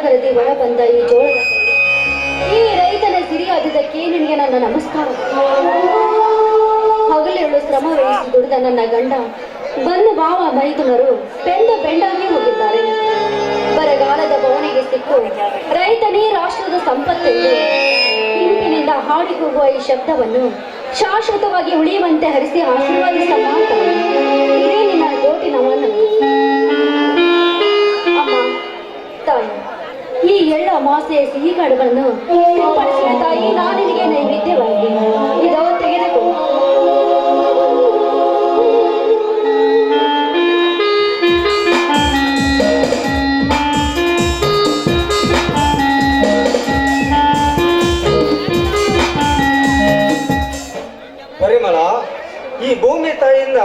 ಸಡಗರದಿ ಹೊರ ಬಂದ ಈ ಜೋಳದ ಈ ರೈತನ ಸಿರಿಯಾದಕ್ಕೆ ನಿನಗೆ ನನ್ನ ನಮಸ್ಕಾರ. ಹಗಲಿರುಳು ಶ್ರಮ ವಹಿಸಿ ದುಡಿದ ನನ್ನ ಗಂಡ ಬಂದು ಭಾವ ಮೈದುನರು ಬೆಂಡಾಗಿ ಹೋಗಿದ್ದಾರೆ. ಬರಗಾಲದ ಬವಣೆಗೆ ಸಿಕ್ಕು ರೈತನೇ ರಾಷ್ಟ್ರದ ಸಂಪತ್ತೆಂದು ಹಿಂಪಿನಿಂದ ಹಾಡಿ ಹೋಗುವ ಈ ಶಬ್ದವನ್ನು ಶಾಶ್ವತವಾಗಿ ಉಳಿಯುವಂತೆ ಹರಿಸಿ ಆಶೀರ್ವಾದಿಸ ಮಾಡ್ತಾರೆ. ಇದೇ ನಿನ್ನ ಕೋಟಿ ನಮನ. ಅಮ್ಮ ತಾಯಿ, ಈ ಎಳ್ಳ ಅಮಾಸೆಯ ಸಿಹಿ ಕಾಡುಗಳನ್ನು ಸಿಂಪಡಿಸಿದ ತಾಯಿ, ನಾನಿನಿಗೆ ನೈವೇದ್ಯವಾಗಿ ಇದೋ ತೆಗೆದುಕೋ. ಪರಿಮಳ, ಈ ಭೂಮಿ ತಾಯಿಯಿಂದ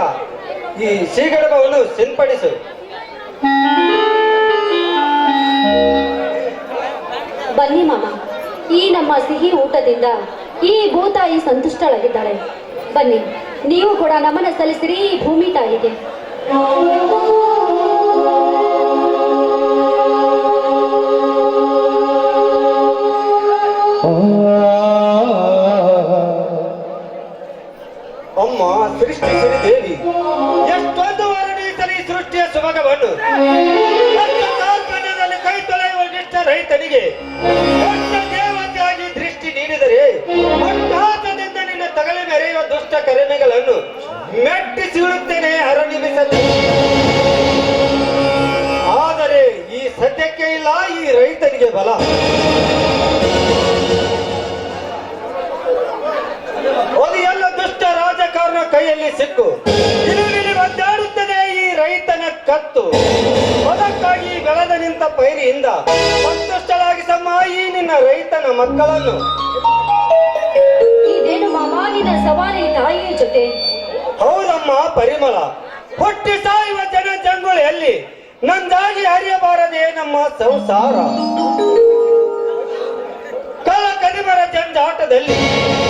ಈ ಶ್ರೀಗರ್ಭವನ್ನು ಸಿಂಪಡಿಸು. ಬನ್ನಿ ಮಾಮ, ಈ ನಮ್ಮ ಸಿಹಿ ಊಟದಿಂದ ಈ ಭೂತಾಯಿ ಸಂತುಷ್ಟಳಾಗಿದ್ದಾಳೆ. ಬನ್ನಿ, ನೀವು ಕೂಡ ನಮನ ಸಲ್ಲಿಸಿರಿ ಈ ಭೂಮಿ ತಾಯಿಗೆ. ಅಮ್ಮ ಸೃಷ್ಟಿಸಿರಿ ದೇವಿ, ಎಷ್ಟೊಂದು ವರ್ಣಿಸಲಿ ಸೃಷ್ಟಿಯ ಸುಮಗವನ್ನು. ಕಾರ್ಪಣ್ಯದಲ್ಲಿ ಕೈ ತೊಳೆಯುವ ನಿಷ್ಠ ರೈತನಿಗೆ ದೊಡ್ಡ ದೇವತೆಯಾಗಿ ದೃಷ್ಟಿ ನೀಡಿದರೆ ಅಟ್ಟಾಸದಿಂದ ನಿನ್ನ ತಗಲಿ ಮೆರೆಯುವ ದುಷ್ಟ ಕರೆಮೆಗಳನ್ನು ಮೆಟ್ಟಿಸಿಡುತ್ತೇನೆ ಹರನಿಮಿಸಲಿ. ಆದರೆ ಈ ಸದ್ಯಕ್ಕೆ ಇಲ್ಲ ಈ ರೈತನಿಗೆ ಬಲ. ಅದು ಎಲ್ಲ ದುಷ್ಟ ರಾಜಕಾರಣ ಕೈಯಲ್ಲಿ ಸಿಕ್ಕು ಇಲ್ಲಿ ಒದ್ದಾಡುತ್ತದೆ ಈ ರೈತನ ಕತ್ತು. ಅದಕ್ಕಾಗಿ ಬೆಳೆದ ನಿಂತ ಪೈರಿಯಿಂದ ಸಂತುಷ್ಟಳಾಗಿಸಮ್ಮ ಈ ನಿನ್ನ ರೈತನ ಮಕ್ಕಳನ್ನು. ಇದೇನು ಮಾಮ ನಿನ್ನ ಸವಾರಿ ತಾಯಿಯ ಜೊತೆ? ಹೌದಮ್ಮ ಪರಿಮಳ, ಹುಟ್ಟಿ ಸಾಯುವ ಜನ ಜಂಗುಳಿಯಲ್ಲಿ ನಂದಾಗಿ ಹರಿಯಬಾರದೆ ನಮ್ಮ ಸಂಸಾರ. ಕಳ ಕದಿಮರ ಜಂಜಾಟದಲ್ಲಿ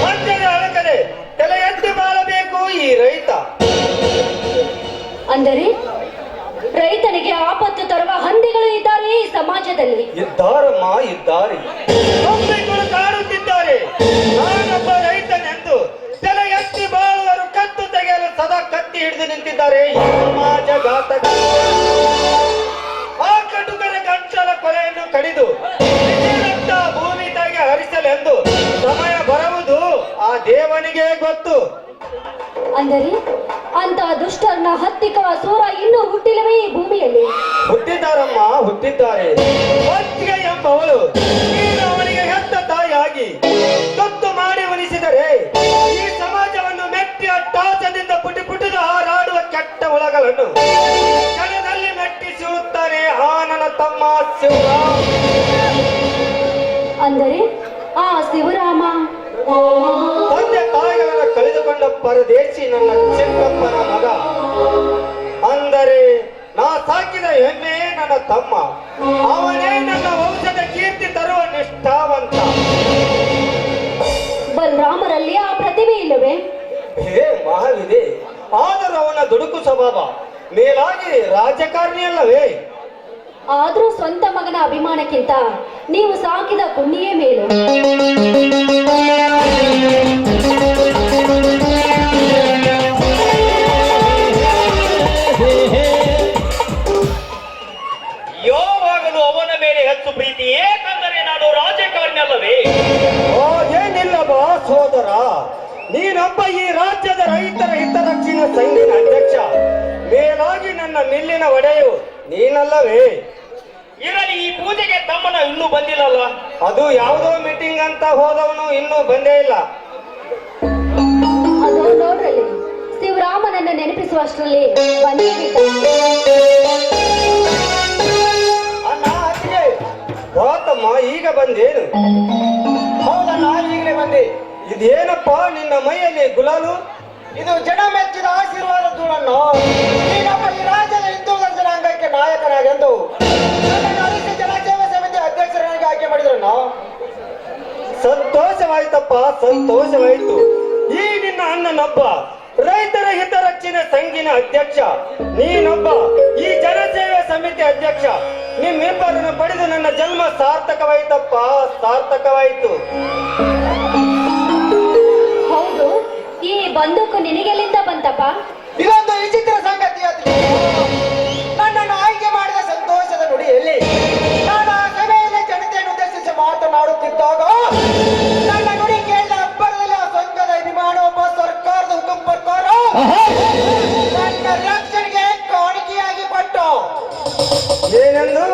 ಅಂಜನೆ ಅಳಕದೆ ತಲೆ ಎತ್ತಿ ಬಾಳಬೇಕು ಈ ರೈತ. ಅಂದರೆ ರೈತನಿಗೆ ಆಪತ್ತು ತರುವ ಹಂದಿಗಳು ಇದ್ದಾರೆ ಈ ಸಮಾಜದಲ್ಲಿ. ಇದ್ದಾರಮ್ಮ, ಇದ್ದಾರೆ. ಗೊಂಬೆಗಳು ಕಾಡುತ್ತಿದ್ದಾರೆ. ನಾನೊಬ್ಬ ರೈತನೆಂದು ತಲೆ ಎತ್ತಿ ಬಾಳುವರು ಕತ್ತು ತೆಗೆಯಲು ಸದಾ ಕತ್ತಿ ಹಿಡಿದು ನಿಂತಿದ್ದಾರೆ ಈ ಸಮಾಜ ಘಾತಕ. ಆ ಕಟುಕರ ಗಂಟಲ ಕೊಲೆಯನ್ನು ಕಡಿದು ಭೂಮಿ ತಾಯಿಗೆ ಹರಿಸಲೆಂದು ಸಮಯ ಬರುವುದು ಆ ದೇವನಿಗೆ ಗೊತ್ತು. ಅಂದರೆ ಅಂತ ದುಷ್ಟರನ್ನ ಹತ್ತಿಕವ ಸೂರ ಇನ್ನೂ ಹುಟ್ಟಿಲ್ಲವೇ ಈ ಭೂಮಿಯಲ್ಲಿ? ಹುಟ್ಟಿದ್ದಾರಮ್ಮ, ಹುಟ್ಟಿದ್ದಾರೆ. ಹೊತ್ತಿಗೆ ಎಂಬವಳು ನೀನು ಅವನಿಗೆ ಹೆತ್ತ ತಾಯಿಯಾಗಿ ತೊತ್ತು ಮಾಡಿ ಉಳಿಸಿದರೆ ಈ ಸಮಾಜವನ್ನು ಮೆಟ್ಟಿ ಅಟ್ಟಾಸದಿಂದ ಪುಟಿ ಪುಟಿದು ಹಾರಾಡುವ ಕೆಟ್ಟ ಹುಳಗಳನ್ನು ಕ್ಷಣದಲ್ಲಿ ಮೆಟ್ಟಿಸುತ್ತಾನೆ ಆ ನನ್ನ ತಮ್ಮ ಶಿವರಾಮ. ಅಂದರೆ ಆ ಶಿವರಾಮ ತಂದೆ ತಾಯಿಗಳನ್ನು ಕಳೆದುಕೊಂಡ ಪರದೇಶಿ ನನ್ನ ಚಿಕ್ಕಪ್ಪನ ಮಗ. ಅಂದರೆ ನಾ ಸಾಕಿದ ಹೆಮ್ಮೆ ನನ್ನ ತಮ್ಮ. ಅವನೇ ನನ್ನ ವಂಶದ ಕೀರ್ತಿ ತರುವ ನಿಷ್ಠಾವಂತ. ಬಲರಾಮರಲ್ಲಿ ಆ ಪ್ರತಿಭೆ ಇಲ್ಲವೇ? ಹೇ ಮಹಾವಿದೆ, ಆದರೂ ಅವನ ದುಡುಕು ಸ್ವಭಾವ ಮೇಲಾಗಿ ರಾಜಕಾರಣಿಯಲ್ಲವೇ? ಆದ್ರೂ ಸ್ವಂತ ಮಗನ ಅಭಿಮಾನಕ್ಕಿಂತ ನೀವು ಸಾಕಿದ ಪುಣ್ಯವೇ ಮೇಲು. ಯಾವಾಗಲೂ ಅವನ ಮೇಲೆ ಹೆಚ್ಚು ಪ್ರೀತಿ, ಏಕೆಂದರೆ ನಾನು ರಾಜಕಾರಣಿಯಲ್ಲವೇ? ಏನಿಲ್ಲ ಬಾ ಸೋದರ, ನೀನೊಬ್ಬ ಈ ರಾಜ್ಯದ ರೈತರ ಹಿತರಕ್ಷಣಾ ಸಂಘದ ಅಧ್ಯಕ್ಷ. ಮೇಲಾಗಿ ನನ್ನ ಮಿಲ್ಲಿನ ಒಡೆಯು ನೀನಲ್ಲವೇ? ಇರಲಿ, ಈ ಪೂಜೆಗೆ ತಮ್ಮನ ಇನ್ನೂ ಬಂದಿಲ್ಲಲ್ಲ? ಅದು ಯಾವುದೋ ಮೀಟಿಂಗ್ ಅಂತ ಹೋದವನು ಇನ್ನೂ ಬಂದೇ ಇಲ್ಲ. ಅದು ನೋಡ್ರಲ್ಲಿ ಶಿವರಾಮನನ್ನ ನೆನಪಿಸುವಷ್ಟರಲ್ಲಿ ಬಂದೇ ಬಿಟ್ಟ. ಅಣ್ಣ ಅತ್ತಿಗೆ, ಗೌತಮ್ಮ ಈಗ ಬಂದೇನು? ಹೌದಣ್ಣ, ಈಗಲೇ ಬಂದೆ. ಇದೇನಪ್ಪ ನಿನ್ನ ಮೈಯಲ್ಲಿ ಗುಲಾಲು? ಇದು ಜನ ಮೆಚ್ಚಿದ ಆಶೀರ್ವಾದ ಧೂಳನ್ನು. ನೀನಪ್ಪ ಈ ರಾಜ್ಯದ ಹಿಂದೂ ಜನಾಂಗಕ್ಕೆ ನಾಯಕನಾಗೆಂದು ಜನಸೇವಾ ಸಮಿತಿ ಅಧ್ಯಕ್ಷರಾಗಿ ಆಯ್ಕೆ ಮಾಡಿದ್ರಣ್ಣ. ಸಂತೋಷವಾಯ್ತಪ್ಪ, ಸಂತೋಷವಾಯ್ತು. ಈ ನಿನ್ನ ಅಣ್ಣನೊಬ್ಬ ರೈತರ ಹಿತರಕ್ಷಣೆ ಸಂಘಿನ ಅಧ್ಯಕ್ಷ, ನೀನೊಬ್ಬ ಈ ಜನಸೇವೆ ಸಮಿತಿ ಅಧ್ಯಕ್ಷ. ನಿಮ್ಮಿಬ್ಬರನ್ನು ಪಡೆದು ನನ್ನ ಜನ್ಮ ಸಾರ್ಥಕವಾಯಿತಪ್ಪ, ಸಾರ್ಥಕವಾಯಿತು. ಹೌದು, ಈ ಬಂದೂಕು ನಿನಗೆಲ್ಲಿಂದ ಬಂತಪ್ಪ? ಇದೊಂದು ವಿಚಿತ್ರ ಸಂಗತಿ. ನನ್ನನ್ನು ಆಯ್ಕೆ ಮಾಡಿದ ಸಂತೋಷದ ನುಡಿಯಲ್ಲಿ ನಾನು ಆ ಸಭೆಯಲ್ಲಿ ಜನತೆಯನ್ನು ಉದ್ದೇಶಿಸಿ ಮಾತನಾಡುತ್ತಿದ್ದಾಗ ನನ್ನ ನುಡಿ ಕೇಳಿದ ಅಬ್ಬರದಲ್ಲಿ ಆ ಸಂಘದ ಅಭಿಮಾನೊಬ್ಬ ಸರ್ಕಾರದ ಹುಕುಂ ಪ್ರಕಾರ ನನ್ನ ರಕ್ಷಣೆಗೆ ಕಾಣಿಕೆಯಾಗಿ ಕೊಟ್ಟ. ಏನೆಂದು?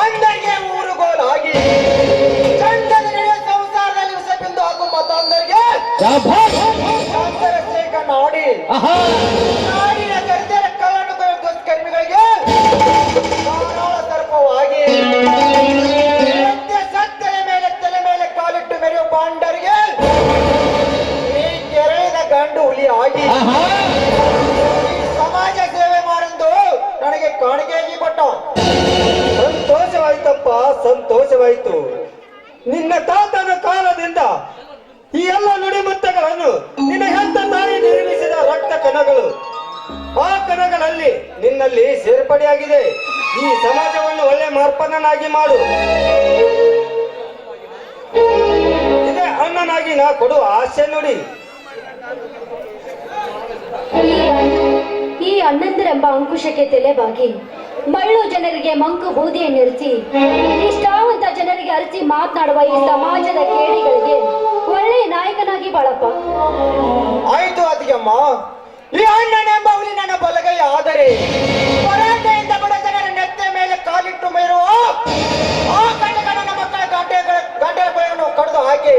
ಅಂದರಿಗೆ ಊರುಗೋಲಾಗಿ ಚಂದದ ನಡೆಯುವ ಸಂಸಾರದಲ್ಲಿ ವಿಷ ಬಿಂದು ಹಾಗೂ ಮತ್ತೊಂದರಿಗೆ ಚಂದ್ರಶೇಖ ನಾಡಿ ನಾಡಿನ ದರಿದ್ರ ಕಲ್ಲನ್ನು ದುಷ್ಕರ್ಮಿಗಳಿಗೆ ಧಾರಾಳ ಸರ್ಪವಾಗಿ ಸತ್ಯದ ಮೇಲೆ ತಲೆ ಮೇಲೆ ಕಾಲಿಟ್ಟು ಮೆರೆಯುವ ಪಾಂಡರಿಗೆ ಈ ಕೆರಳಿದ ಗಂಡು ಹುಲಿ ಆಗಿ ಈ ಸಮಾಜ ಸೇವೆ ಮಾರೆಂದು ನನಗೆ ಕಾಣಿಕೆಯಾಗಿ ಕೊಟ್ಟ. ಸಂತೋಷವಾಯ್ತಪ್ಪ, ಸಂತೋಷವಾಯಿತು. ನಿನ್ನ ತಾತನ ಕಾಲದಿಂದ ಈ ಎಲ್ಲ ನುಡಿಮುತ್ತಗಳನ್ನು ನಿನ್ನ ಹೆತ್ತ ತಾಯಿ ನಿರ್ಮಿಸಿದ ರಕ್ತ ಕಣಗಳು, ಆ ಕಣಗಳಲ್ಲಿ ನಿನ್ನಲ್ಲಿ ಸೇರ್ಪಡೆಯಾಗಿದೆ. ಈ ಸಮಾಜವನ್ನು ಒಳ್ಳೆ ಮಾರ್ಪನನಾಗಿ ಮಾಡು. ಇದೇ ಅಣ್ಣನಾಗಿ ನಾ ಕೊಡುವ ಆಸೆ ನುಡಿ. ಈ ಅಣ್ಣಂದರೆಂಬ ಅಂಕುಶಕ್ಕೆ ತಲೆಬಾಗಿ ಮಳ್ಳು ಜನರಿಗೆ ಮಂಕು ಬೂದಿಯನ್ನಿರಿಸಿ ನಿಷ್ಠಾವಂತ ಜನರಿಗೆ ಅರಸಿ ಮಾತನಾಡುವ ಈ ಸಮಾಜದ ಕೇಡಿಗಳಿಗೆ ಒಳ್ಳೆಯ ನಾಯಕನಾಗಿ ಬಾಳಪ್ಪ. ಆಯ್ತು ಅತಿಯಮ್ಮ. ಈ ಅಣ್ಣನೆಂಬ ಹುಲಿ ನನ್ನ ಬಲಗೈ ಆದರೆ ಹೋರಾಟದಿಂದ ಬಡ ಜನರ ನೆತ್ತೆ ಮೇಲೆ ಕಾಲಿಟ್ಟು ಮೇರುವ ಆ ಕಟಕ ನನ್ನ ಮಕ್ಕಳ ಗಂಟೆಗಳನ್ನು ಕಡಿದು ಹಾಕಿ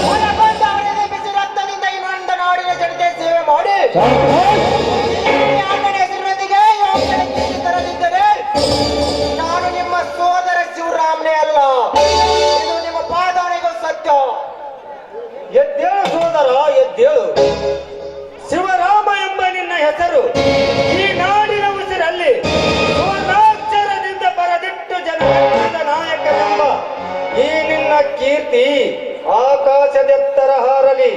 ಹೊರಬಂದು ಅವರದೇ ಬಿಸಿ ರಕ್ತದಿಂದ ಈ ನನ್ನ ನಾಡಿನ ಜನತೆ ಸೇವೆ ಮಾಡಿ ಈ ಅಣ್ಣನ ಹೆಸರಿನೊಂದಿಗೆ ಯೋಚನೆ ತರದಿದ್ದರೆ ನಾನು ನಿಮ್ಮ ಸೋದರ ಶಿವರಾಮನೇ ಅಲ್ಲ. ಇದು ನಿಮ್ಮ ಪಾದನೆಗೂ ಸತ್ಯ. ಎದ್ದೇಳು ಸೋದರ, ಎದ್ದೇಳು. ಶಿವರಾಮ ಎಂಬ ನಿನ್ನ ಹೆಸರು ಈ ನಾಡಿನ ಉಸಿರಲ್ಲಿ ಸುವರ್ಣಾಕ್ಷರದಿಂದ ಬರದಿಟ್ಟು ಜನರ ನಾಯಕನೆಂಬ ಈ ನಿನ್ನ ಕೀರ್ತಿ ಆಕಾಶದೆತ್ತರ ಹಾರಲಿ.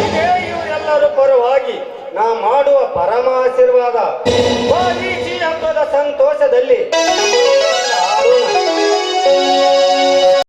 ಇದೇ ಇವರೆಲ್ಲರ ಪರವಾಗಿ ನಾ ಮಾಡುವ ಪರಮ ಆಶೀರ್ವಾದ. ಈ ಹಬ್ಬದ ಸಂತೋಷದಲ್ಲಿ